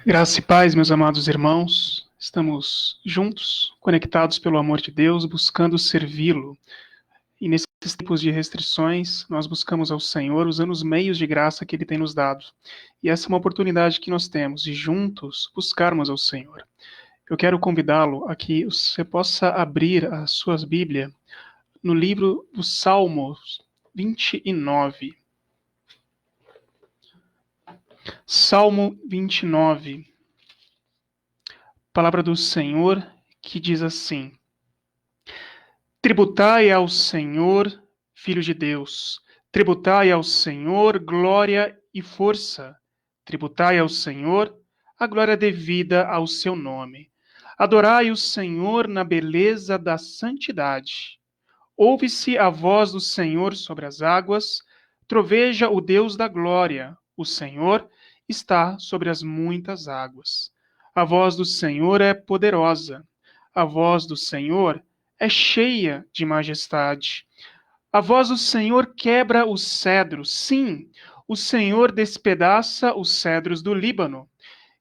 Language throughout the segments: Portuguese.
Graça e paz, meus amados irmãos. Estamos juntos, conectados pelo amor de Deus, buscando servi-lo. E nesses tempos de restrições, nós buscamos ao Senhor usando os meios de graça que Ele tem nos dado. E essa é uma oportunidade que nós temos de juntos buscarmos ao Senhor. Eu quero convidá-lo a que você possa abrir a sua Bíblia no livro dos Salmos 29. Salmo 29. Palavra do Senhor que diz assim: Tributai ao Senhor, filhos de Deus, tributai ao Senhor glória e força, tributai ao Senhor a glória devida ao seu nome. Adorai o Senhor na beleza da santidade. Ouve-se a voz do Senhor sobre as águas, troveja o Deus da glória, o Senhor está sobre as muitas águas. A voz do Senhor é poderosa, a voz do Senhor é cheia de majestade. A voz do Senhor quebra os cedros, sim, o Senhor despedaça os cedros do Líbano.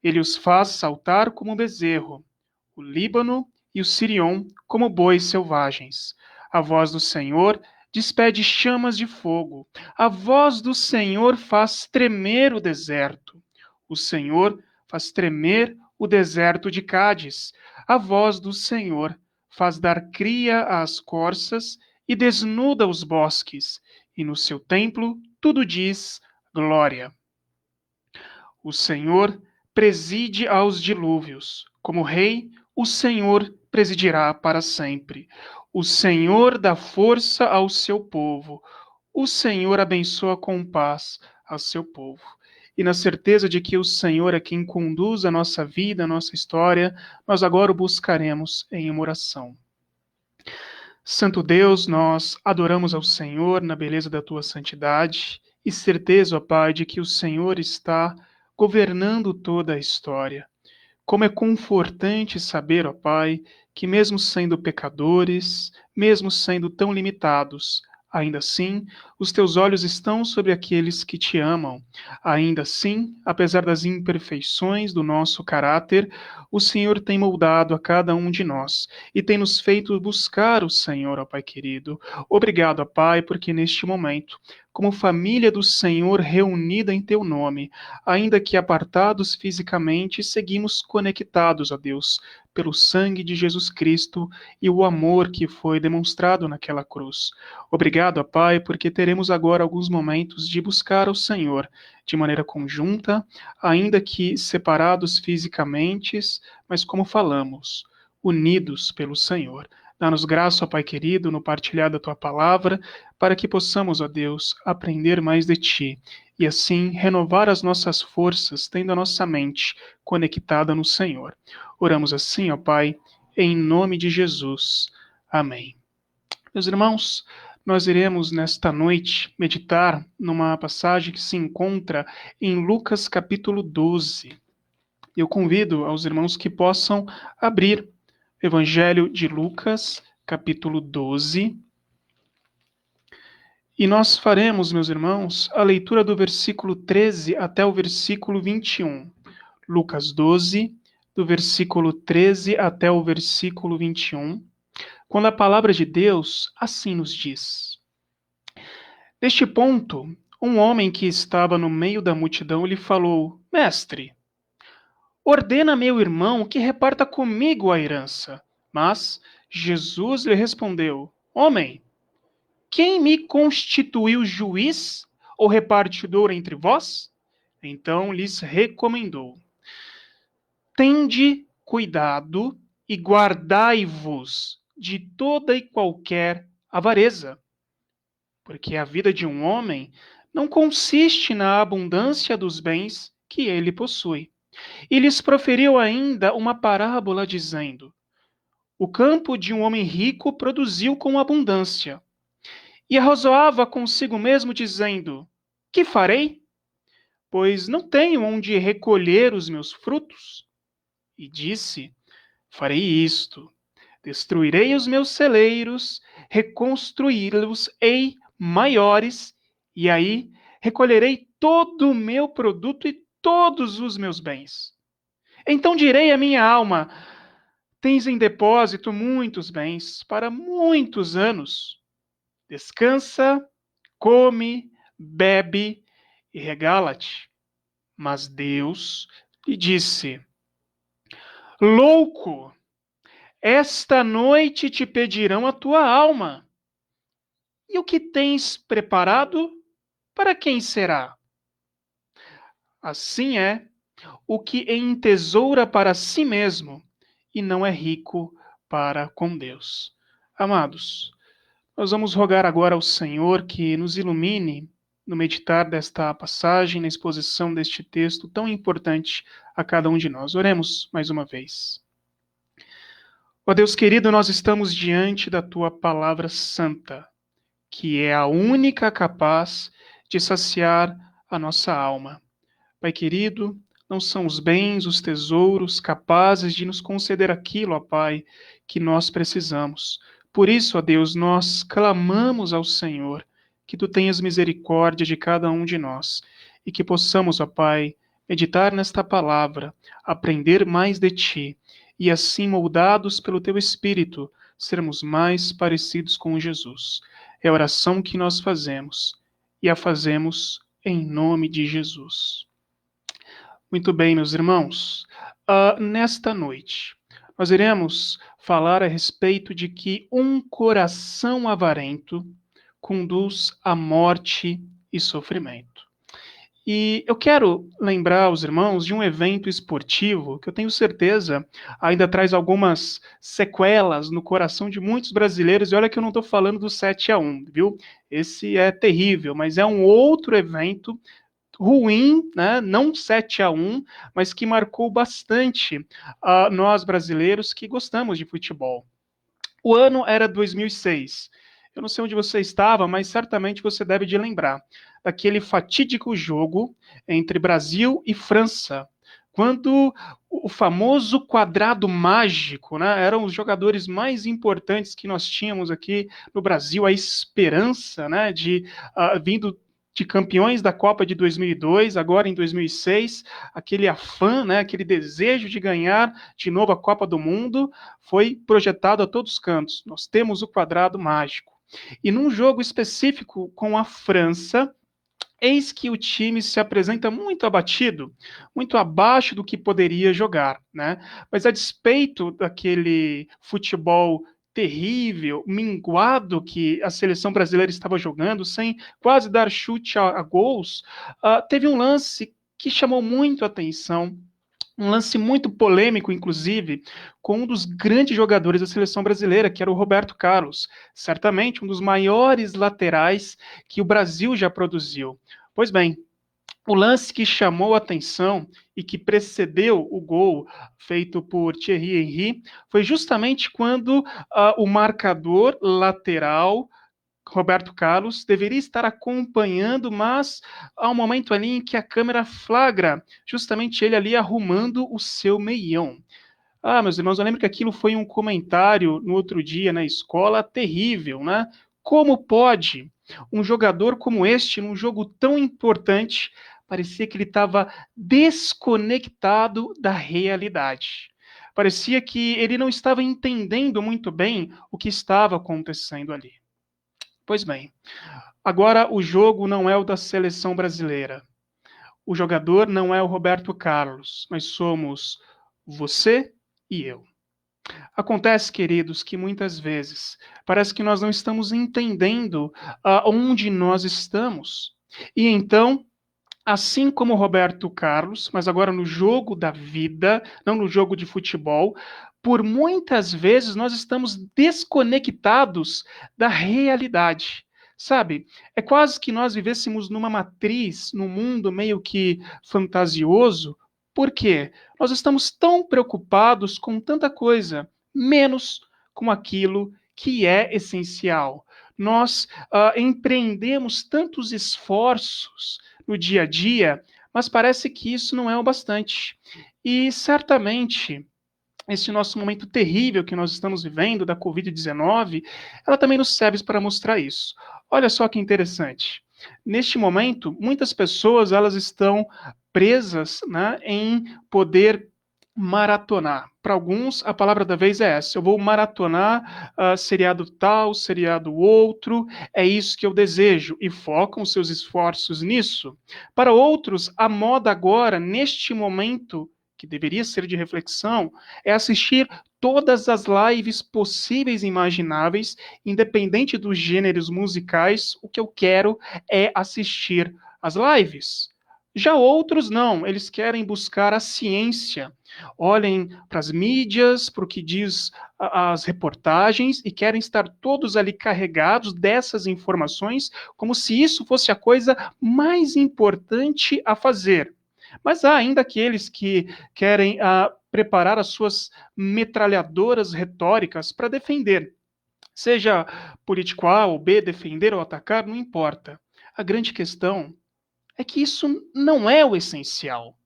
Ele os faz saltar como bezerro, o Líbano e o Sirion como bois selvagens. A voz do Senhor despede chamas de fogo. A voz do Senhor faz tremer o deserto. O Senhor faz tremer o deserto de Cádiz. A voz do Senhor faz dar cria às corças e desnuda os bosques. E no seu templo tudo diz glória. O Senhor preside aos dilúvios. Como rei, o Senhor presidirá para sempre. O Senhor dá força ao seu povo. O Senhor abençoa com paz ao seu povo. E na certeza de que o Senhor é quem conduz a nossa vida, a nossa história, nós agora o buscaremos em uma oração. Santo Deus, nós adoramos ao Senhor na beleza da tua santidade e certeza, ó Pai, de que o Senhor está governando toda a história. Como é confortante saber, ó Pai, que mesmo sendo pecadores, mesmo sendo tão limitados, ainda assim, os teus olhos estão sobre aqueles que te amam. Ainda assim, apesar das imperfeições do nosso caráter, o Senhor tem moldado a cada um de nós e tem nos feito buscar o Senhor, ó Pai querido. Obrigado, ó Pai, porque neste momento, como família do Senhor reunida em teu nome, ainda que apartados fisicamente, seguimos conectados a Deus pelo sangue de Jesus Cristo e o amor que foi demonstrado naquela cruz. Obrigado, ó Pai, porque teremos agora alguns momentos de buscar o Senhor de maneira conjunta, ainda que separados fisicamente, mas como falamos, unidos pelo Senhor. Dá-nos graça, ó Pai querido, no partilhar da tua palavra, para que possamos, ó Deus, aprender mais de ti e assim renovar as nossas forças, tendo a nossa mente conectada no Senhor. Oramos assim, ó Pai, em nome de Jesus. Amém. Meus irmãos, nós iremos nesta noite meditar numa passagem que se encontra em Lucas capítulo 12. Eu convido aos irmãos que possam abrir o Evangelho de Lucas, capítulo 12. E nós faremos, meus irmãos, a leitura do versículo 13 até o versículo 21. Lucas 12, do versículo 13 até o versículo 21, quando a palavra de Deus assim nos diz. Neste ponto, um homem que estava no meio da multidão lhe falou: Mestre, ordena meu irmão que reparta comigo a herança. Mas Jesus lhe respondeu: Homem, quem me constituiu juiz ou repartidor entre vós? Então lhes recomendou: Tende cuidado e guardai-vos de toda e qualquer avareza, porque a vida de um homem não consiste na abundância dos bens que ele possui. E lhes proferiu ainda uma parábola, dizendo: O campo de um homem rico produziu com abundância. E arrazoava consigo mesmo, dizendo: Que farei? Pois não tenho onde recolher os meus frutos. E disse: Farei isto: destruirei os meus celeiros, reconstruí-los-ei maiores, e aí recolherei todo o meu produto todos os meus bens. Então direi à minha alma: tens em depósito muitos bens para muitos anos. Descansa, come, bebe e regala-te. Mas Deus lhe disse: louco, esta noite te pedirão a tua alma. E o que tens preparado, para quem será? Assim é o que entesoura para si mesmo e não é rico para com Deus. Amados, nós vamos rogar agora ao Senhor que nos ilumine no meditar desta passagem, na exposição deste texto tão importante a cada um de nós. Oremos mais uma vez. Ó Deus querido, nós estamos diante da Tua palavra santa, que é a única capaz de saciar a nossa alma. Pai querido, não são os bens, os tesouros capazes de nos conceder aquilo, ó Pai, que nós precisamos. Por isso, ó Deus, nós clamamos ao Senhor que Tu tenhas misericórdia de cada um de nós e que possamos, ó Pai, meditar nesta palavra, aprender mais de Ti e assim, moldados pelo Teu Espírito, sermos mais parecidos com Jesus. É a oração que nós fazemos e a fazemos em nome de Jesus. Muito bem, meus irmãos. Nesta noite, nós iremos falar a respeito de que um coração avarento conduz à morte e sofrimento. E eu quero lembrar os irmãos de um evento esportivo que eu tenho certeza ainda traz algumas sequelas no coração de muitos brasileiros. E olha que eu não estou falando do 7-1, viu? Esse é terrível, mas é um outro evento ruim, né? Não 7-1, mas que marcou bastante nós brasileiros que gostamos de futebol. O ano era 2006. Eu não sei onde você estava, mas certamente você deve de lembrar daquele fatídico jogo entre Brasil e França, quando o famoso quadrado mágico, né, eram os jogadores mais importantes que nós tínhamos aqui no Brasil, a esperança, né, de vindo de campeões da Copa de 2002, agora em 2006, aquele afã, né, aquele desejo de ganhar de novo a Copa do Mundo, foi projetado a todos os cantos. Nós temos o quadrado mágico. E num jogo específico com a França, eis que o time se apresenta muito abatido, muito abaixo do que poderia jogar, né? Mas a despeito daquele futebol terrível, minguado que a seleção brasileira estava jogando, sem quase dar chute a gols, teve um lance que chamou muito a atenção, um lance muito polêmico, inclusive, com um dos grandes jogadores da seleção brasileira, que era o Roberto Carlos, certamente um dos maiores laterais que o Brasil já produziu. Pois bem, o lance que chamou a atenção e que precedeu o gol feito por Thierry Henry foi justamente quando o marcador lateral Roberto Carlos deveria estar acompanhando, mas há um momento ali em que a câmera flagra justamente ele ali arrumando o seu meião. Meus irmãos, eu lembro que aquilo foi um comentário no outro dia na escola terrível, né? Como pode um jogador como este, num jogo tão importante, parecia que ele estava desconectado da realidade. Parecia que ele não estava entendendo muito bem o que estava acontecendo ali. Pois bem, agora o jogo não é o da seleção brasileira. O jogador não é o Roberto Carlos, mas somos você e eu. Acontece, queridos, que muitas vezes parece que nós não estamos entendendo onde nós estamos. E então, assim como o Roberto Carlos, mas agora no jogo da vida, não no jogo de futebol, por muitas vezes nós estamos desconectados da realidade. Sabe, é quase que nós vivêssemos numa matriz, num mundo meio que fantasioso. Por quê? Nós estamos tão preocupados com tanta coisa, menos com aquilo que é essencial. Nós empreendemos tantos esforços no dia a dia, mas parece que isso não é o bastante. E certamente esse nosso momento terrível que nós estamos vivendo da Covid-19, ela também nos serve para mostrar isso. Olha só que interessante. Neste momento, muitas pessoas elas estão presas, né, em poder maratonar. Para alguns, a palavra da vez é essa: eu vou maratonar seriado tal, seriado outro, é isso que eu desejo, e focam seus esforços nisso. Para outros, a moda agora, neste momento, que deveria ser de reflexão, é assistir todas as lives possíveis e imagináveis, independente dos gêneros musicais. O que eu quero é assistir as lives. Já outros não, eles querem buscar a ciência. Olhem para as mídias, para o que diz as reportagens e querem estar todos ali carregados dessas informações, como se isso fosse a coisa mais importante a fazer. Mas há ainda aqueles que querem preparar as suas metralhadoras retóricas para defender. Seja político A ou B, defender ou atacar, não importa. A grande questão é que isso não é o essencial.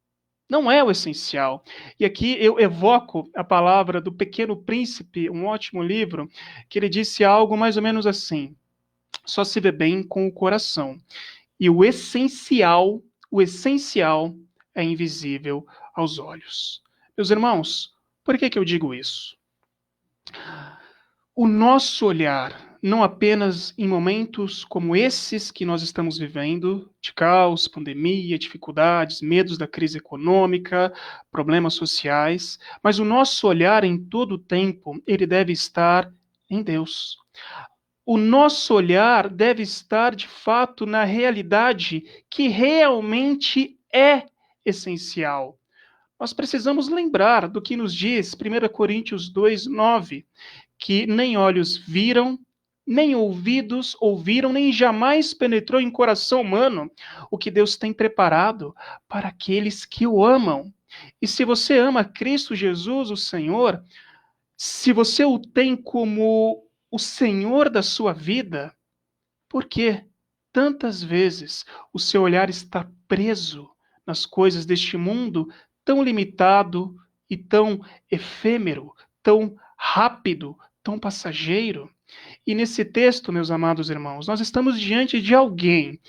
Não é o essencial. E aqui eu evoco a palavra do Pequeno Príncipe, um ótimo livro, que ele disse algo mais ou menos assim: só se vê bem com o coração. E o essencial é invisível aos olhos. Meus irmãos, por que eu digo isso? O nosso olhar, não apenas em momentos como esses que nós estamos vivendo, de caos, pandemia, dificuldades, medos da crise econômica, problemas sociais, mas o nosso olhar em todo o tempo, ele deve estar em Deus. O nosso olhar deve estar, de fato, na realidade que realmente é essencial. Nós precisamos lembrar do que nos diz 1 Coríntios 2:9, que nem olhos viram, nem ouvidos ouviram, nem jamais penetrou em coração humano o que Deus tem preparado para aqueles que o amam. E se você ama Cristo Jesus, o Senhor, se você o tem como o Senhor da sua vida, por que tantas vezes o seu olhar está preso nas coisas deste mundo tão limitado e tão efêmero, tão rápido, tão passageiro? E nesse texto, meus amados irmãos, nós estamos diante de alguém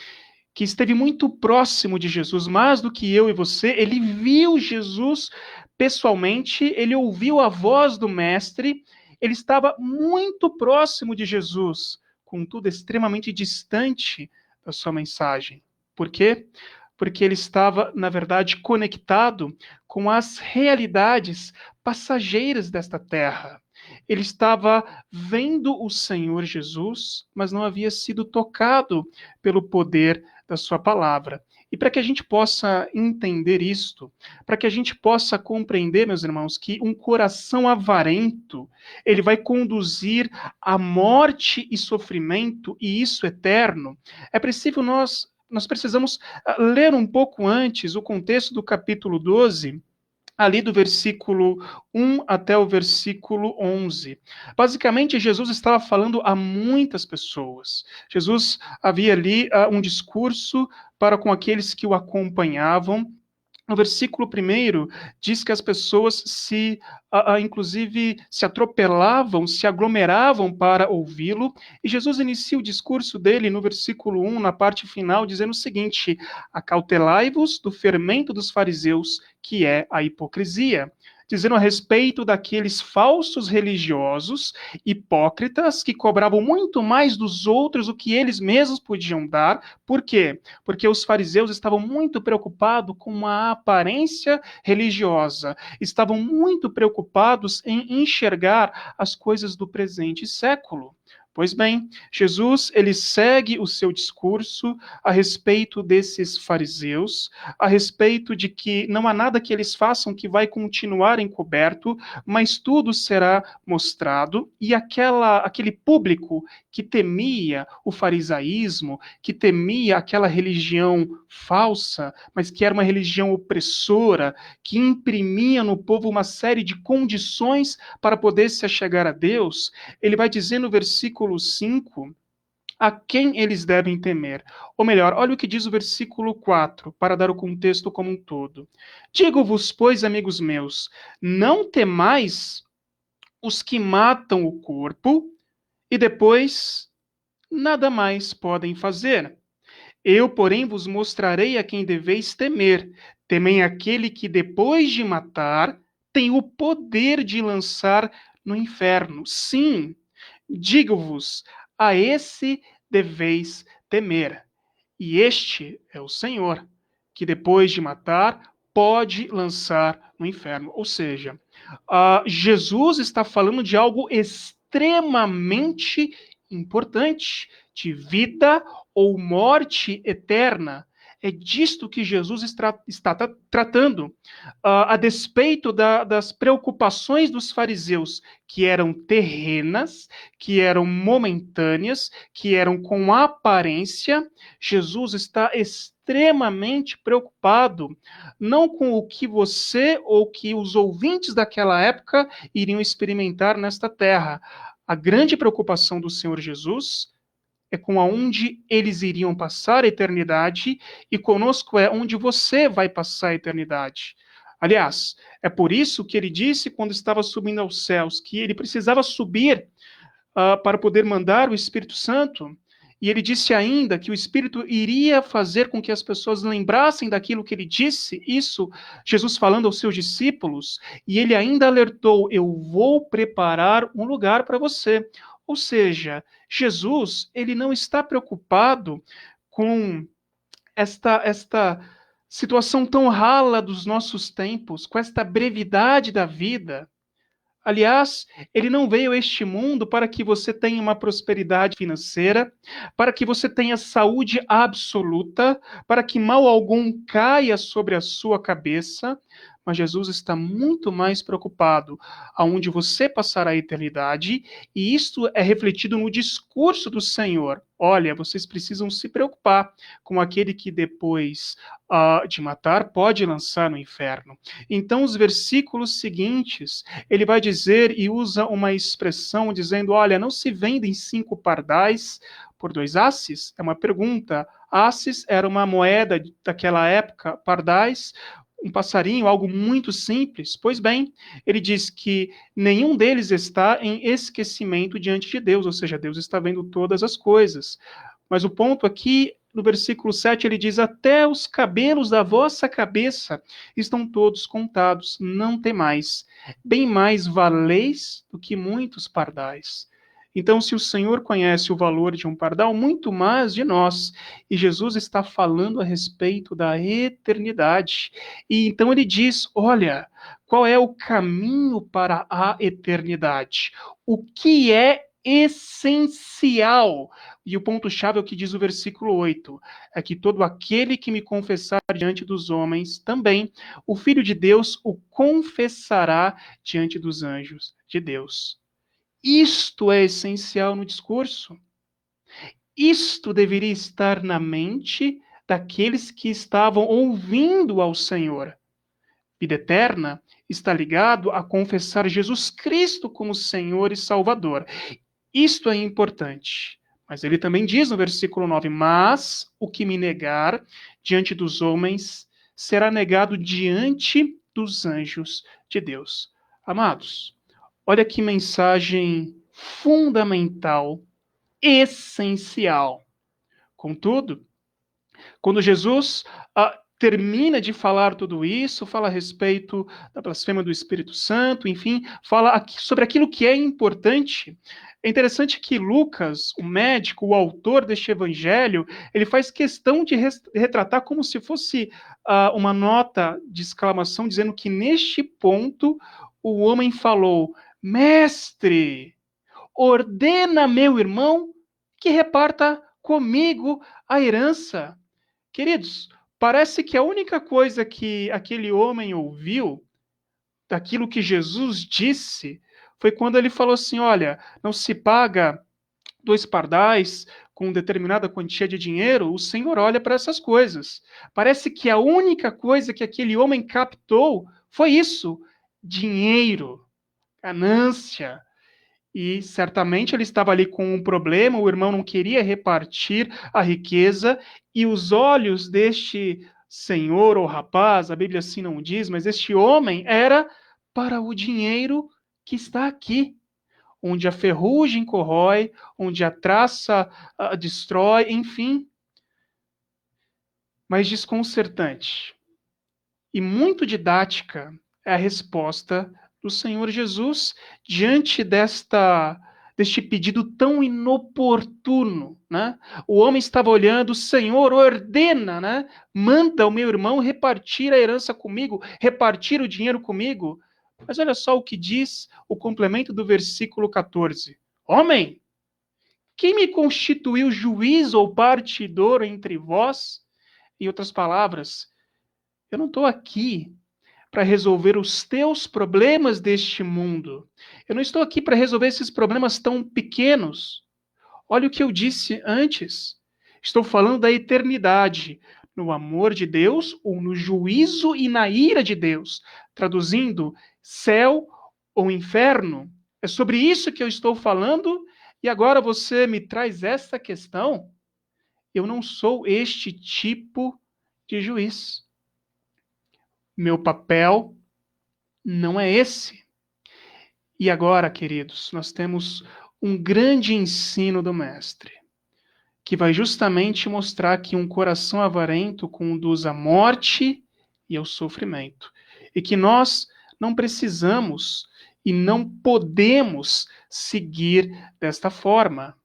que esteve muito próximo de Jesus, mais do que eu e você. Ele viu Jesus pessoalmente, ele ouviu a voz do Mestre, ele estava muito próximo de Jesus, contudo extremamente distante da sua mensagem. Por quê? Porque ele estava, na verdade, conectado com as realidades passageiras desta terra. Ele estava vendo o Senhor Jesus, mas não havia sido tocado pelo poder da sua palavra. E para que a gente possa entender isto, para que a gente possa compreender, meus irmãos, que um coração avarento, ele vai conduzir à morte e sofrimento, e isso eterno, é preciso nós precisamos ler um pouco antes o contexto do capítulo 12, ali do versículo 1 até o versículo 11. Basicamente, Jesus estava falando a muitas pessoas. Jesus havia ali um discurso para com aqueles que o acompanhavam. No versículo 1 diz que as pessoas inclusive, se atropelavam, se aglomeravam para ouvi-lo, e Jesus inicia o discurso dele no versículo 1, na parte final, dizendo o seguinte: acautelai-vos do fermento dos fariseus, que é a hipocrisia. Dizendo a respeito daqueles falsos religiosos, hipócritas, que cobravam muito mais dos outros do que eles mesmos podiam dar. Por quê? Porque os fariseus estavam muito preocupados com a aparência religiosa, estavam muito preocupados em enxergar as coisas do presente século. Pois bem, Jesus, ele segue o seu discurso a respeito desses fariseus, a respeito de que não há nada que eles façam que vai continuar encoberto, mas tudo será mostrado, e aquele público que temia o farisaísmo, que temia aquela religião falsa, mas que era uma religião opressora, que imprimia no povo uma série de condições para poder se achegar a Deus, ele vai dizer no versículo 5 a quem eles devem temer. Ou melhor, olha o que diz o versículo 4, para dar o contexto como um todo. Digo-vos, pois, amigos meus, não temais os que matam o corpo e depois nada mais podem fazer. Eu, porém, vos mostrarei a quem deveis temer. Temei aquele que, depois de matar, tem o poder de lançar no inferno. Sim, digo-vos, a esse deveis temer. E este é o Senhor, que depois de matar, pode lançar no inferno. Ou seja, Jesus está falando de algo extremamente importante, de vida ou morte eterna. É disto que Jesus está tratando. A despeito das preocupações dos fariseus, que eram terrenas, que eram momentâneas, que eram com aparência, Jesus está extremamente preocupado, não com o que você ou que os ouvintes daquela época iriam experimentar nesta terra. A grande preocupação do Senhor Jesus é com aonde eles iriam passar a eternidade, e conosco é onde você vai passar a eternidade. Aliás, é por isso que ele disse quando estava subindo aos céus que ele precisava subir para poder mandar o Espírito Santo. E ele disse ainda que o Espírito iria fazer com que as pessoas lembrassem daquilo que ele disse, isso Jesus falando aos seus discípulos, e ele ainda alertou: eu vou preparar um lugar para você. Ou seja, Jesus, ele não está preocupado com esta situação tão rala dos nossos tempos, com esta brevidade da vida. Aliás, ele não veio a este mundo para que você tenha uma prosperidade financeira, para que você tenha saúde absoluta, para que mal algum caia sobre a sua cabeça, mas Jesus está muito mais preocupado aonde você passará a eternidade, e isto é refletido no discurso do Senhor. Olha, vocês precisam se preocupar com aquele que depois de matar pode lançar no inferno. Então, os versículos seguintes ele vai dizer e usa uma expressão dizendo: olha, não se vendem 5 pardais por 2 asses? É uma pergunta. Asses era uma moeda daquela época, pardais, um passarinho, algo muito simples. Pois bem, ele diz que nenhum deles está em esquecimento diante de Deus, ou seja, Deus está vendo todas as coisas. Mas o ponto aqui, no versículo 7, ele diz: até os cabelos da vossa cabeça estão todos contados, não temais. Bem mais valeis do que muitos pardais. Então, se o Senhor conhece o valor de um pardal, muito mais de nós. E Jesus está falando a respeito da eternidade. E então ele diz: olha, qual é o caminho para a eternidade? O que é essencial? E o ponto-chave é o que diz o versículo 8: é que todo aquele que me confessar diante dos homens, também o Filho de Deus o confessará diante dos anjos de Deus. Isto é essencial no discurso. Isto deveria estar na mente daqueles que estavam ouvindo ao Senhor. Vida eterna está ligado a confessar Jesus Cristo como Senhor e Salvador. Isto é importante. Mas ele também diz no versículo 9: mas o que me negar diante dos homens será negado diante dos anjos de Deus. Amados, olha que mensagem fundamental, essencial. Contudo, quando Jesus termina de falar tudo isso, fala a respeito da blasfêmia do Espírito Santo, enfim, fala sobre aquilo que é importante. É interessante que Lucas, o médico, o autor deste evangelho, ele faz questão de retratar como se fosse uma nota de exclamação, dizendo que neste ponto o homem falou: mestre, ordena meu irmão que reparta comigo a herança. Queridos, parece que a única coisa que aquele homem ouviu daquilo que Jesus disse foi quando ele falou assim: olha, não se paga 2 pardais com determinada quantia de dinheiro, o Senhor olha para essas coisas. Parece que a única coisa que aquele homem captou foi isso: dinheiro, ganância. E certamente ele estava ali com um problema, o irmão não queria repartir a riqueza, e os olhos deste senhor ou rapaz, a Bíblia assim não diz, mas este homem era para o dinheiro que está aqui, onde a ferrugem corrói, onde a traça destrói, enfim. mas desconcertante e muito didática é a resposta do Senhor Jesus diante deste pedido tão inoportuno, né? O homem estava olhando, Senhor, ordena, né? Manda o meu irmão repartir a herança comigo, repartir o dinheiro comigo. Mas olha só o que diz o complemento do versículo 14. Homem, quem me constituiu juiz ou partidor entre vós? Em outras palavras, eu não estou aqui para resolver os teus problemas deste mundo. Eu não estou aqui para resolver esses problemas tão pequenos. Olha o que eu disse antes. Estou falando da eternidade, no amor de Deus ou no juízo e na ira de Deus. Traduzindo, céu ou inferno. É sobre isso que eu estou falando e agora você me traz essa questão? Eu não sou este tipo de juiz. Meu papel não é esse. E agora, queridos, nós temos um grande ensino do Mestre, que vai justamente mostrar que um coração avarento conduz à morte e ao sofrimento. E que nós não precisamos e não podemos seguir desta forma.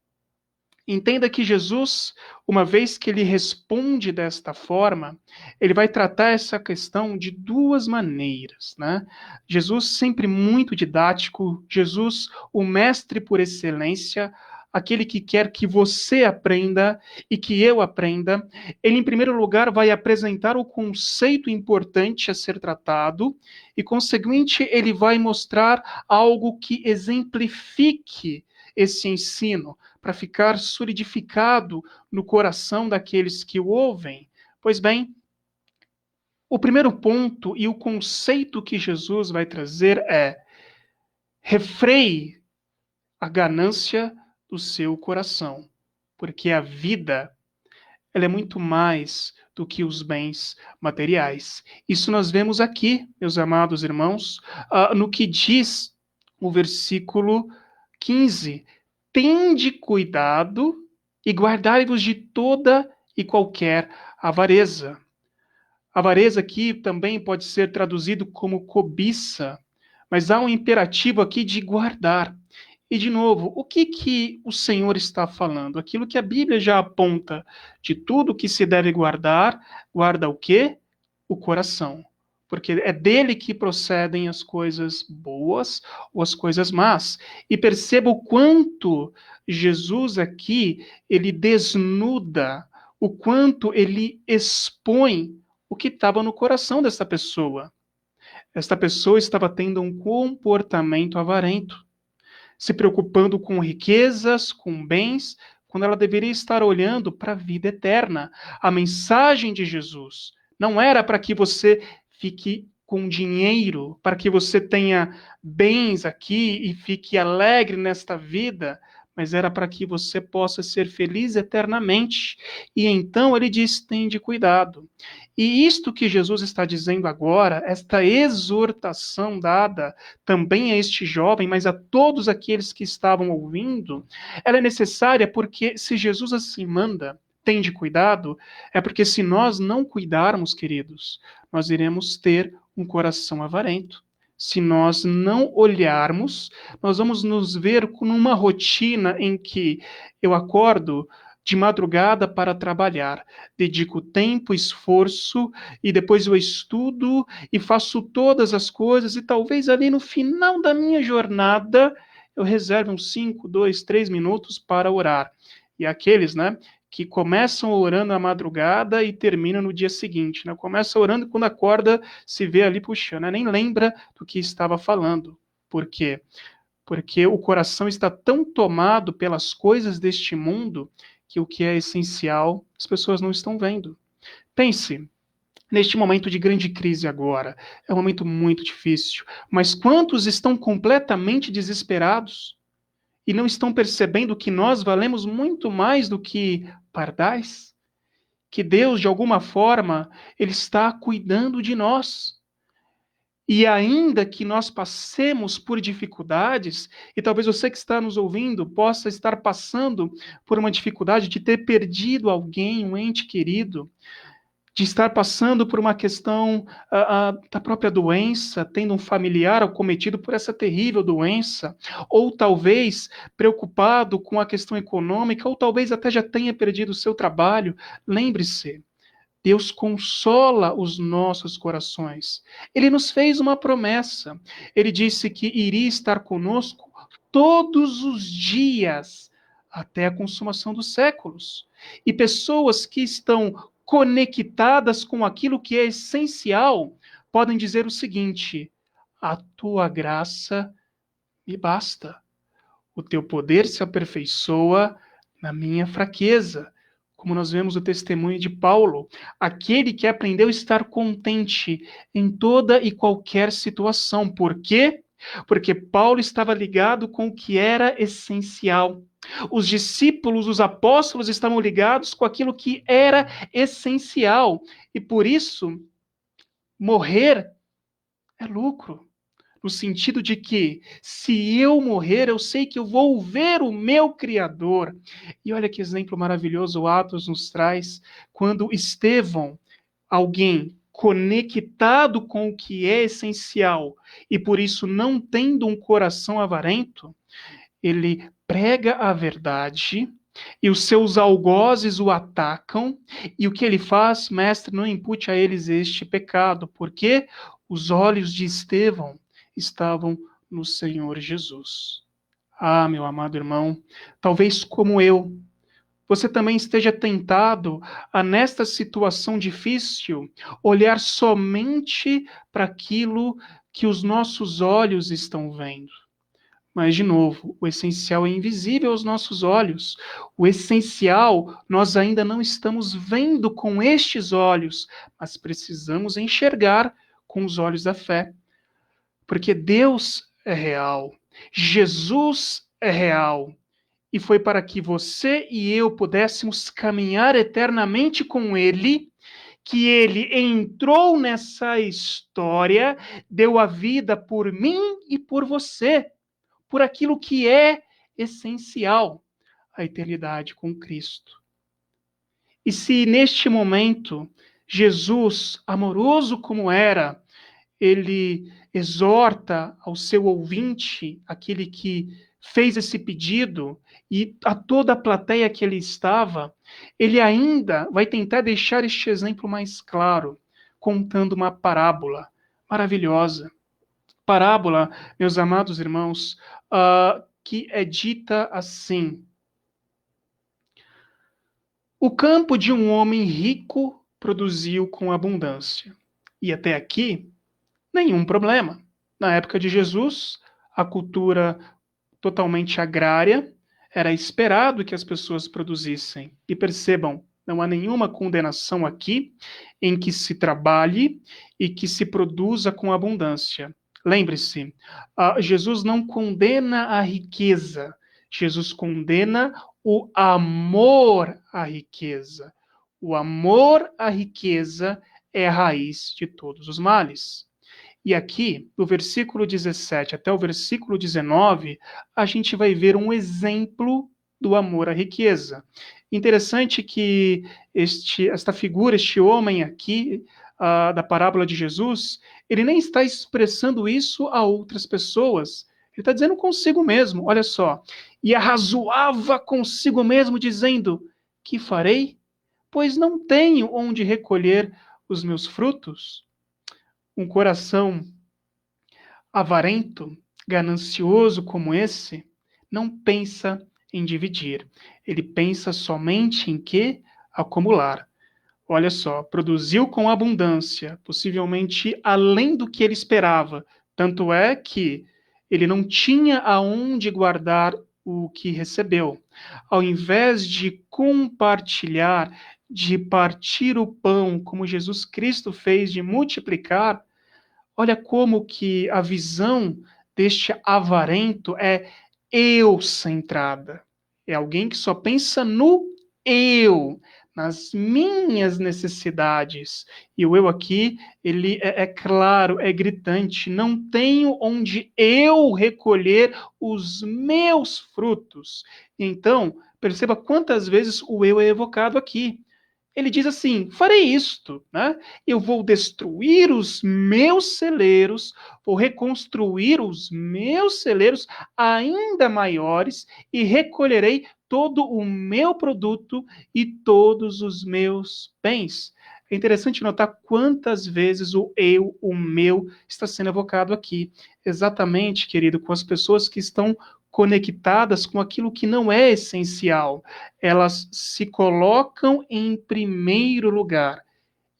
Entenda que Jesus, uma vez que ele responde desta forma, ele vai tratar essa questão de duas maneiras, né? Jesus sempre muito didático, Jesus, o mestre por excelência, aquele que quer que você aprenda e que eu aprenda, ele em primeiro lugar vai apresentar o conceito importante a ser tratado e, consequentemente, ele vai mostrar algo que exemplifique esse ensino, para ficar solidificado no coração daqueles que o ouvem. Pois bem, o primeiro ponto e o conceito que Jesus vai trazer é: refreie a ganância do seu coração, porque a vida, ela é muito mais do que os bens materiais. Isso nós vemos aqui, meus amados irmãos, no que diz o versículo 15: tende cuidado e guardai-vos de toda e qualquer avareza. Avareza aqui também pode ser traduzido como cobiça, mas há um imperativo aqui de guardar. E, de novo, o que o Senhor está falando? Aquilo que a Bíblia já aponta, de tudo que se deve guardar, guarda o quê? O coração. Porque é dele que procedem as coisas boas ou as coisas más. E perceba o quanto Jesus aqui, ele desnuda, o quanto ele expõe o que estava no coração dessa pessoa. Esta pessoa estava tendo um comportamento avarento, se preocupando com riquezas, com bens, quando ela deveria estar olhando para a vida eterna. A mensagem de Jesus não era para que você fique com dinheiro, para que você tenha bens aqui e fique alegre nesta vida, mas era para que você possa ser feliz eternamente. E então ele diz: tende cuidado. E isto que Jesus está dizendo agora, esta exortação dada também a este jovem, mas a todos aqueles que estavam ouvindo, ela é necessária porque se Jesus assim manda, tende cuidado, é porque se nós não cuidarmos, queridos, nós iremos ter um coração avarento. Se nós não olharmos, nós vamos nos ver numa rotina em que eu acordo de madrugada para trabalhar, dedico tempo, esforço e depois eu estudo e faço todas as coisas e talvez ali no final da minha jornada eu reserve uns 5, 2, 3 minutos para orar. E aqueles, né, que começam orando à madrugada e terminam no dia seguinte, né? Começa orando e quando acorda se vê ali puxando, né? Nem lembra do que estava falando. Por quê? Porque o coração está tão tomado pelas coisas deste mundo que o que é essencial as pessoas não estão vendo. Pense, neste momento de grande crise agora, é um momento muito difícil, mas quantos estão completamente desesperados e não estão percebendo que nós valemos muito mais do que pardais? Que Deus, de alguma forma, Ele está cuidando de nós. E ainda que nós passemos por dificuldades, e talvez você que está nos ouvindo possa estar passando por uma dificuldade de ter perdido alguém, um ente querido, de estar passando por uma questão da própria doença, tendo um familiar acometido por essa terrível doença, ou talvez preocupado com a questão econômica, ou talvez até já tenha perdido o seu trabalho. Lembre-se, Deus consola os nossos corações. Ele nos fez uma promessa. Ele disse que iria estar conosco todos os dias até a consumação dos séculos. E pessoas que estão conectadas com aquilo que é essencial podem dizer o seguinte: a tua graça me basta. O teu poder se aperfeiçoa na minha fraqueza. Como nós vemos o testemunho de Paulo, aquele que aprendeu a estar contente em toda e qualquer situação. Por quê? Porque Paulo estava ligado com o que era essencial. Os discípulos, os apóstolos estavam ligados com aquilo que era essencial. E por isso, morrer é lucro. No sentido de que, se eu morrer, eu sei que eu vou ver o meu Criador. E olha que exemplo maravilhoso o Atos nos traz, quando Estevão, alguém conectado com o que é essencial, e por isso não tendo um coração avarento, ele prega a verdade, e os seus algozes o atacam, e o que ele faz? Mestre, não impute a eles este pecado, porque os olhos de Estevão estavam no Senhor Jesus. Ah, meu amado irmão, talvez como eu, você também esteja tentado a, nesta situação difícil, olhar somente para aquilo que os nossos olhos estão vendo. Mas, de novo, o essencial é invisível aos nossos olhos. O essencial nós ainda não estamos vendo com estes olhos, mas precisamos enxergar com os olhos da fé. Porque Deus é real, Jesus é real, e foi para que você e eu pudéssemos caminhar eternamente com Ele, que Ele entrou nessa história, deu a vida por mim e por você, por aquilo que é essencial, a eternidade com Cristo. E se neste momento Jesus, amoroso como era, ele exorta ao seu ouvinte, aquele que fez esse pedido, e a toda a plateia que ele estava, ele ainda vai tentar deixar este exemplo mais claro, contando uma parábola maravilhosa. Parábola, meus amados irmãos, que é dita assim: o campo de um homem rico produziu com abundância. E até aqui, nenhum problema. Na época de Jesus, a cultura totalmente agrária, era esperado que as pessoas produzissem. E percebam, não há nenhuma condenação aqui em que se trabalhe e que se produza com abundância. Lembre-se, Jesus não condena a riqueza, Jesus condena o amor à riqueza. O amor à riqueza é a raiz de todos os males. E aqui, do versículo 17 até o versículo 19, a gente vai ver um exemplo do amor à riqueza. Interessante que esta figura, este homem aqui, da parábola de Jesus, ele nem está expressando isso a outras pessoas. Ele está dizendo consigo mesmo, olha só. E arrazoava consigo mesmo, dizendo: que farei? Pois não tenho onde recolher os meus frutos. Um coração avarento, ganancioso como esse, não pensa em dividir. Ele pensa somente em que acumular. Olha só, produziu com abundância, possivelmente além do que ele esperava. Tanto é que ele não tinha aonde guardar o que recebeu. Ao invés de compartilhar, de partir o pão, como Jesus Cristo fez, de multiplicar, olha como que a visão deste avarento é eu-centrada. É alguém que só pensa no eu, nas minhas necessidades. E o eu aqui, ele é claro, é gritante. Não tenho onde eu recolher os meus frutos. Então, perceba quantas vezes o eu é evocado aqui. Ele diz assim: farei isto, né? Eu vou destruir os meus celeiros, vou reconstruir os meus celeiros ainda maiores e recolherei todo o meu produto e todos os meus bens. É interessante notar quantas vezes o eu, o meu, está sendo evocado aqui. Exatamente, querido, com as pessoas que estão conectadas com aquilo que não é essencial. Elas se colocam em primeiro lugar.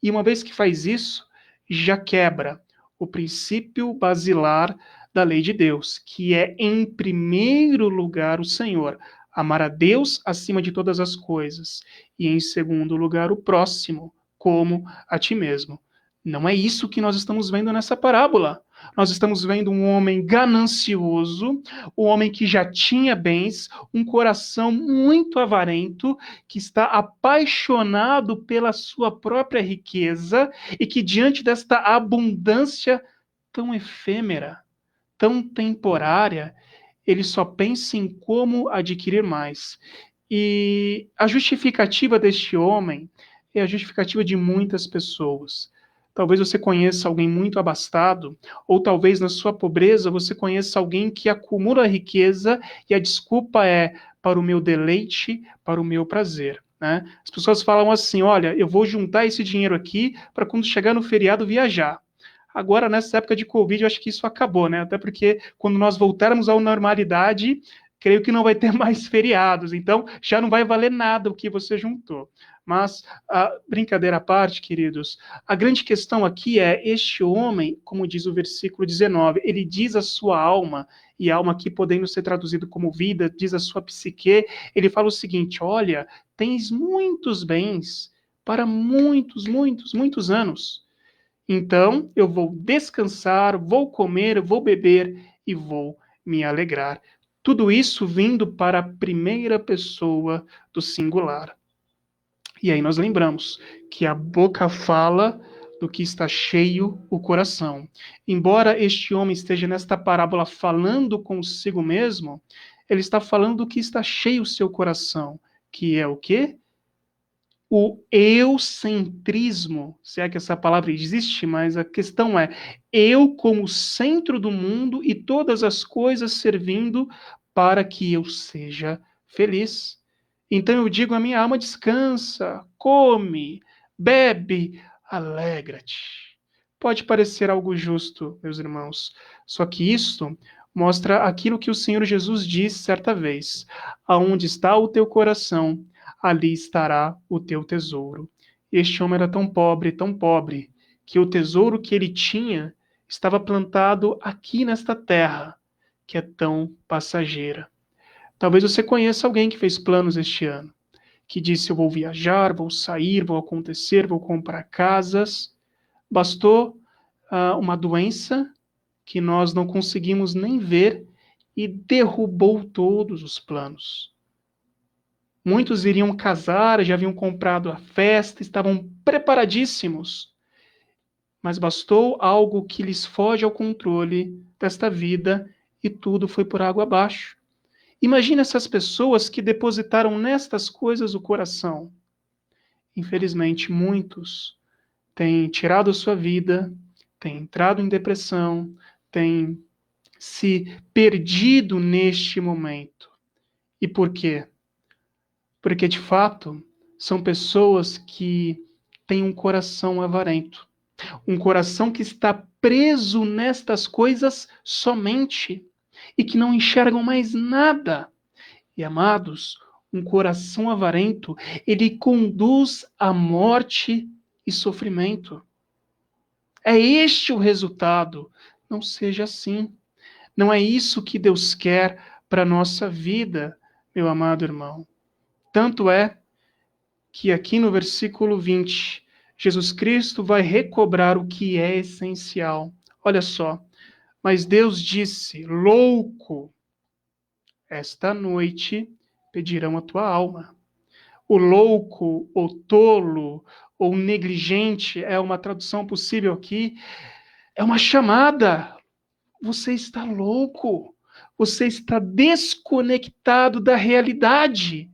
E uma vez que faz isso, já quebra o princípio basilar da lei de Deus, que é em primeiro lugar o Senhor. Amar a Deus acima de todas as coisas. E em segundo lugar o próximo, como a ti mesmo. Não é isso que nós estamos vendo nessa parábola. Nós estamos vendo um homem ganancioso, um homem que já tinha bens, um coração muito avarento, que está apaixonado pela sua própria riqueza e que, diante desta abundância tão efêmera, tão temporária, ele só pensa em como adquirir mais. E a justificativa deste homem é a justificativa de muitas pessoas. Talvez você conheça alguém muito abastado, ou talvez na sua pobreza você conheça alguém que acumula riqueza e a desculpa é para o meu deleite, para o meu prazer. Né? As pessoas falam assim: olha, eu vou juntar esse dinheiro aqui para quando chegar no feriado viajar. Agora, nessa época de Covid, eu acho que isso acabou, né? Até porque quando nós voltarmos à normalidade, creio que não vai ter mais feriados, então já não vai valer nada o que você juntou. Mas, brincadeira à parte, queridos, a grande questão aqui é: este homem, como diz o versículo 19, ele diz a sua alma, e alma aqui podendo ser traduzido como vida, diz a sua psique, ele fala o seguinte: olha, tens muitos bens para muitos, muitos, muitos anos. Então eu vou descansar, vou comer, vou beber e vou me alegrar. Tudo isso vindo para a primeira pessoa do singular. E aí nós lembramos que a boca fala do que está cheio o coração. Embora este homem esteja nesta parábola falando consigo mesmo, ele está falando do que está cheio o seu coração, que é o quê? O eucentrismo, se é que essa palavra existe, mas a questão é eu como centro do mundo e todas as coisas servindo para que eu seja feliz. Então eu digo à minha alma: descansa, come, bebe, alegra-te. Pode parecer algo justo, meus irmãos, só que isto mostra aquilo que o Senhor Jesus disse certa vez: aonde está o teu coração, ali estará o teu tesouro. Este homem era tão pobre, que o tesouro que ele tinha estava plantado aqui nesta terra, que é tão passageira. Talvez você conheça alguém que fez planos este ano, que disse: eu vou viajar, vou sair, vou acontecer, vou comprar casas. Bastou uma doença que nós não conseguimos nem ver e derrubou todos os planos. Muitos iriam casar, já haviam comprado a festa, estavam preparadíssimos. Mas bastou algo que lhes foge ao controle desta vida e tudo foi por água abaixo. Imagine essas pessoas que depositaram nestas coisas o coração. Infelizmente, muitos têm tirado a sua vida, têm entrado em depressão, têm se perdido neste momento. E por quê? Porque, de fato, são pessoas que têm um coração avarento, um coração que está preso nestas coisas somente e que não enxergam mais nada. E, amados, um coração avarento, ele conduz à morte e sofrimento. É este o resultado. Não seja assim. Não é isso que Deus quer para a nossa vida, meu amado irmão. Tanto é que aqui no versículo 20, Jesus Cristo vai recobrar o que é essencial. Olha só. Mas Deus disse: louco, esta noite pedirão a tua alma. O louco, ou tolo, ou negligente é uma tradução possível aqui. É uma chamada. Você está louco. Você está desconectado da realidade.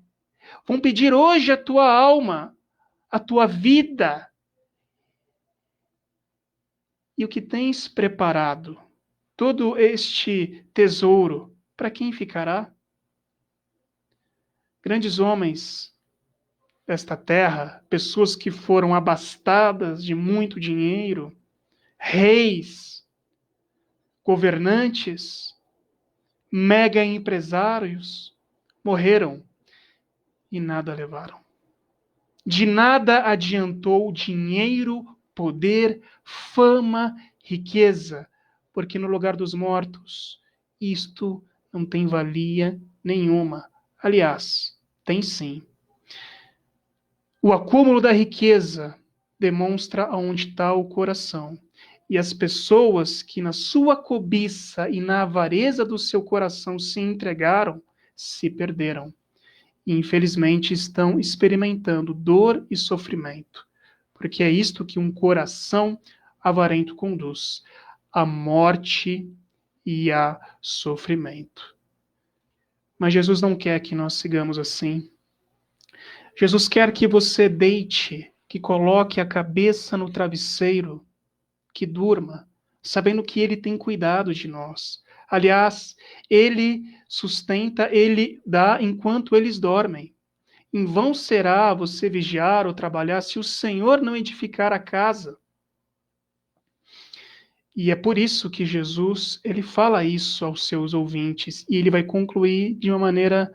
Vão pedir hoje a tua alma. a tua vida e o que tens preparado, todo este tesouro, para quem ficará? Grandes homens desta terra, pessoas que foram abastadas de muito dinheiro, reis, governantes, mega empresários, morreram e nada levaram. De nada adiantou dinheiro, poder, fama, riqueza, porque no lugar dos mortos, isto não tem valia nenhuma. Aliás, tem sim. O acúmulo da riqueza demonstra aonde está o coração. E as pessoas que na sua cobiça e na avareza do seu coração se entregaram, se perderam. E infelizmente estão experimentando dor e sofrimento. Porque é isto que um coração avarento conduz: a morte e a sofrimento. Mas Jesus não quer que nós sigamos assim. Jesus quer que você deite, que coloque a cabeça no travesseiro, que durma, sabendo que Ele tem cuidado de nós. Aliás, Ele sustenta, Ele dá enquanto eles dormem. Em vão será você vigiar ou trabalhar se o Senhor não edificar a casa. E é por isso que Jesus, ele fala isso aos seus ouvintes, e ele vai concluir de uma maneira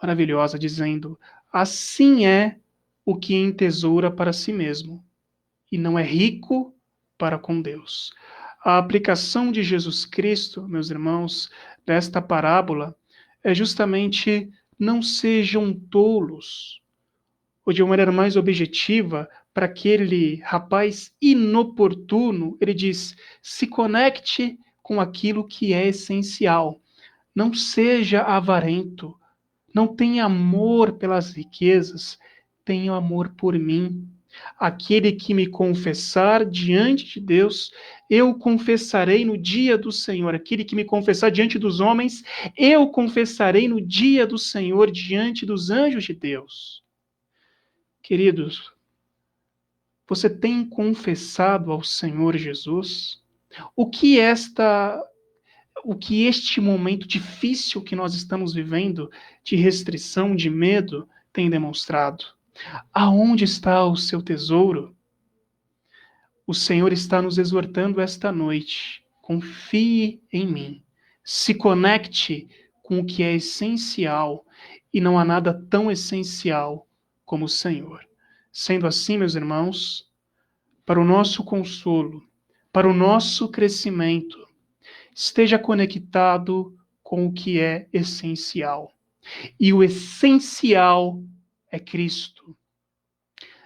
maravilhosa, dizendo: assim é o que entesoura para si mesmo, e não é rico para com Deus. A aplicação de Jesus Cristo, meus irmãos, desta parábola, é justamente: não sejam tolos, ou de uma maneira mais objetiva, para aquele rapaz inoportuno, ele diz: se conecte com aquilo que é essencial. Não seja avarento. Não tenha amor pelas riquezas. Tenha amor por mim. Aquele que me confessar diante de Deus, eu confessarei no dia do Senhor. Aquele que me confessar diante dos homens, eu confessarei no dia do Senhor, diante dos anjos de Deus. Queridos, você tem confessado ao Senhor Jesus? O que este momento difícil que nós estamos vivendo, de restrição, de medo, tem demonstrado? Aonde está o seu tesouro? O Senhor está nos exortando esta noite. Confie em mim. Se conecte com o que é essencial, e não há nada tão essencial como o Senhor. Sendo assim, meus irmãos, para o nosso consolo, para o nosso crescimento, esteja conectado com o que é essencial. E o essencial é Cristo.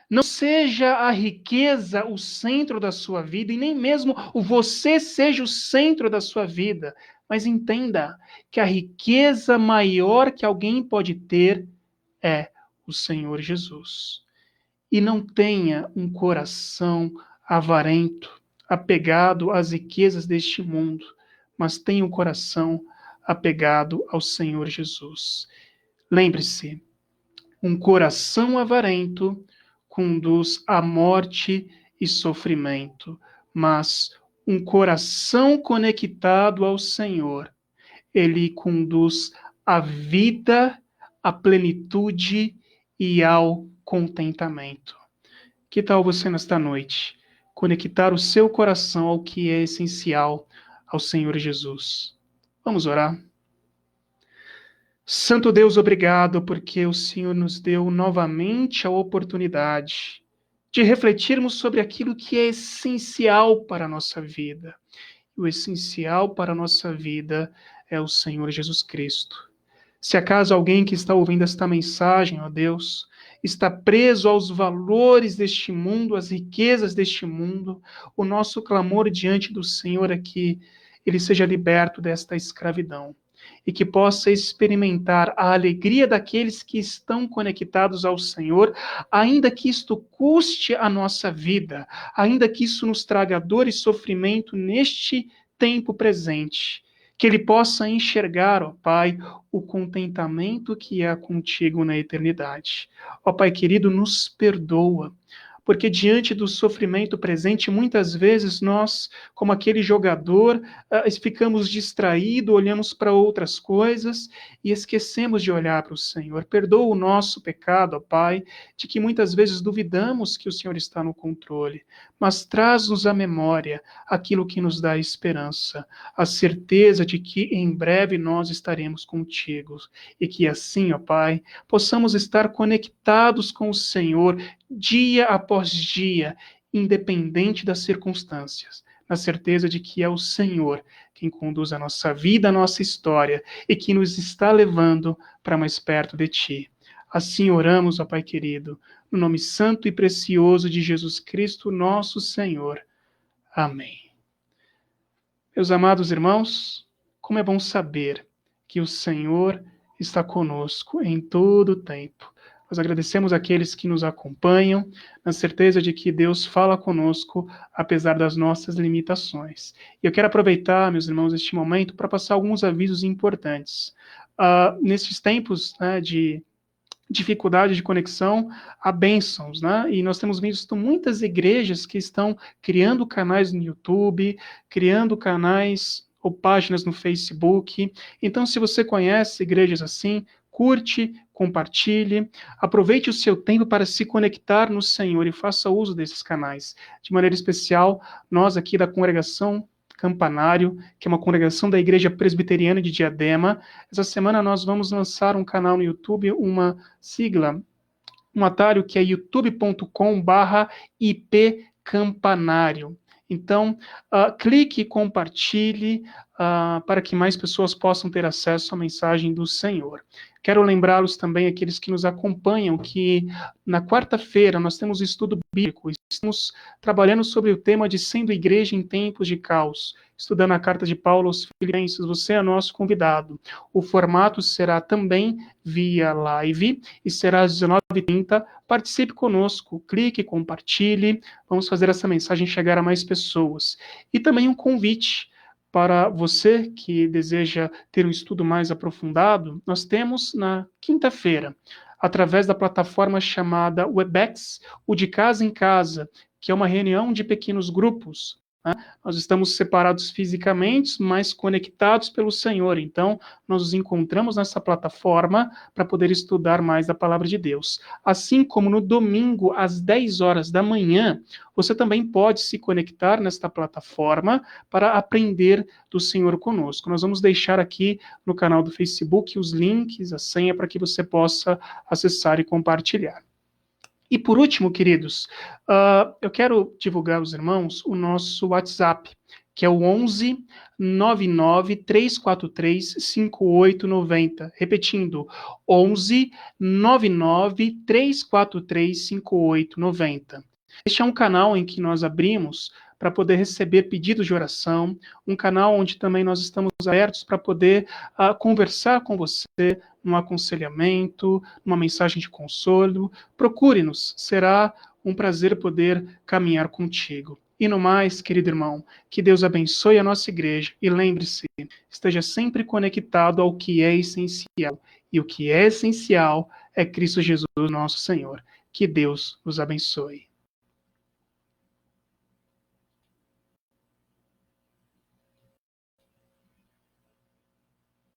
Não seja a riqueza o centro da sua vida, e nem mesmo o você seja o centro da sua vida, mas entenda que a riqueza maior que alguém pode ter é o Senhor Jesus. E não tenha um coração avarento, apegado às riquezas deste mundo, mas tenha um coração apegado ao Senhor Jesus. Lembre-se, um coração avarento conduz à morte e sofrimento, mas um coração conectado ao Senhor, ele conduz à vida, à plenitude e ao contentamento. Que tal você nesta noite conectar o seu coração ao que é essencial, ao Senhor Jesus? Vamos orar. Santo Deus, obrigado porque o Senhor nos deu novamente a oportunidade de refletirmos sobre aquilo que é essencial para a nossa vida. O essencial para a nossa vida é o Senhor Jesus Cristo. Se acaso alguém que está ouvindo esta mensagem, ó Deus, está preso aos valores deste mundo, às riquezas deste mundo, o nosso clamor diante do Senhor é que ele seja liberto desta escravidão e que possa experimentar a alegria daqueles que estão conectados ao Senhor, ainda que isto custe a nossa vida, ainda que isso nos traga dor e sofrimento neste tempo presente. Que ele possa enxergar, ó Pai, o contentamento que há contigo na eternidade. Ó Pai querido, nos perdoa, porque diante do sofrimento presente, muitas vezes nós, como aquele jogador, ficamos distraídos, olhamos para outras coisas e esquecemos de olhar para o Senhor. Perdoa o nosso pecado, ó Pai, de que muitas vezes duvidamos que o Senhor está no controle, mas traz-nos à memória aquilo que nos dá esperança, a certeza de que em breve nós estaremos contigo e que assim, ó Pai, possamos estar conectados com o Senhor dia após dia, independente das circunstâncias, na certeza de que é o Senhor quem conduz a nossa vida, a nossa história e que nos está levando para mais perto de Ti. Assim oramos, ó Pai querido, no nome santo e precioso de Jesus Cristo, nosso Senhor. Amém. Meus amados irmãos, como é bom saber que o Senhor está conosco em todo o tempo. Nós agradecemos aqueles que nos acompanham, na certeza de que Deus fala conosco, apesar das nossas limitações. E eu quero aproveitar, meus irmãos, este momento para passar alguns avisos importantes. Nesses tempos, né, de dificuldade de conexão, há bênçãos, né? E nós temos visto muitas igrejas que estão criando canais no YouTube, criando canais ou páginas no Facebook. Então, se você conhece igrejas assim, curte, compartilhe, aproveite o seu tempo para se conectar no Senhor e faça uso desses canais. De maneira especial, nós aqui da congregação Campanário, que é uma congregação da Igreja Presbiteriana de Diadema. Essa semana nós vamos lançar um canal no YouTube, uma sigla, um atalho que é youtube.com/ipcampanário. Então, clique e compartilhe para que mais pessoas possam ter acesso à mensagem do Senhor. Quero lembrá-los também, aqueles que nos acompanham, que na quarta-feira nós temos estudo bíblico. Estamos trabalhando sobre o tema de sendo igreja em tempos de caos, estudando a carta de Paulo aos Filipenses. Você é nosso convidado. O formato será também via live e será às 19h30. Participe conosco, clique, compartilhe. Vamos fazer essa mensagem chegar a mais pessoas. E também um convite para você que deseja ter um estudo mais aprofundado. Nós temos na quinta-feira, através da plataforma chamada Webex, o de casa em casa, que é uma reunião de pequenos grupos. Nós estamos separados fisicamente, mas conectados pelo Senhor. Então, nós nos encontramos nessa plataforma para poder estudar mais da palavra de Deus. Assim como no domingo, às 10 horas da manhã, você também pode se conectar nesta plataforma para aprender do Senhor conosco. Nós vamos deixar aqui no canal do Facebook os links, a senha, para que você possa acessar e compartilhar. E por último, queridos, eu quero divulgar aos irmãos o nosso WhatsApp, que é o 11 99 343 5890. Repetindo, 11 99 343 5890. Este é um canal em que nós abrimos para poder receber pedidos de oração, um canal onde também nós estamos abertos para poder conversar com você, num aconselhamento, numa mensagem de consolo. Procure-nos, será um prazer poder caminhar contigo. E no mais, querido irmão, que Deus abençoe a nossa igreja e lembre-se, esteja sempre conectado ao que é essencial. E o que é essencial é Cristo Jesus, nosso Senhor. Que Deus os abençoe.